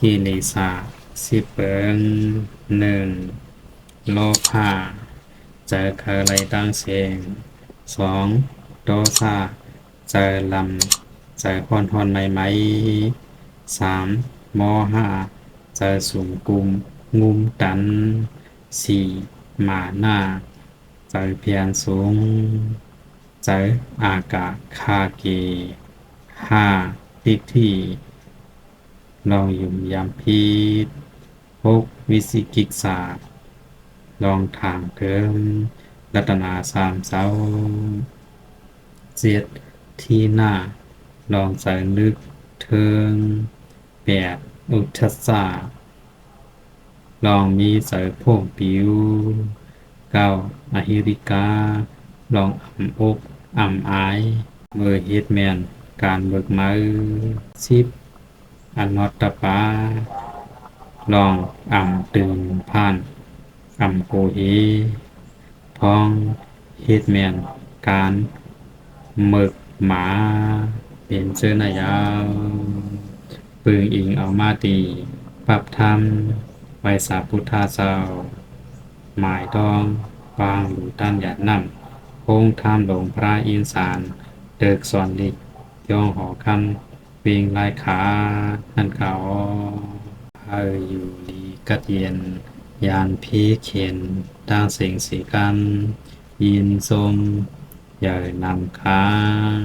กิริสาสิเปิงหนึ่งโลภะเจอเคยไรตั้งเสียงสองโดซาเจอลำเจอคอนทอนไหมไหมสามโมหะเจอสุมกุมงุมตันสี่หมาหน้าเจอเพียนสูงเจออากาคาเกห้าทิฏฐิลองยุ่มยำพีษหกวิสิกิกษาลองถามเกิมรัตนาสามเสาเจ็ดที่หน้าลองใส่ลึกเทิงแปดอุทสสะลองมีใส่พวกปิวเก้าอหิริกาลองอ่ำอกอ่ำอายเมื่อเฮ็ดแมนการเบิกมือสิบอนัตตปาลองอ่ำตื่นผ่านอ่ำโกเฮพองเฮ็ดแมนการหมึกหมาเป็นเสื้อนายาวปึงอิงเอามาตีปรับธรรมไว้สาพุทธาเจ้าหมายต้องวางหรือตั้นหยัดนำคงทำหลงพระอินสารเดิกสอนลิกย่องหอคำวิ่งลายขานั่นเขาเฮออยู่ลีกัดเย็นยานพีเข็นตั้งเสียงสีกันยินทรงใหญ่นำค้า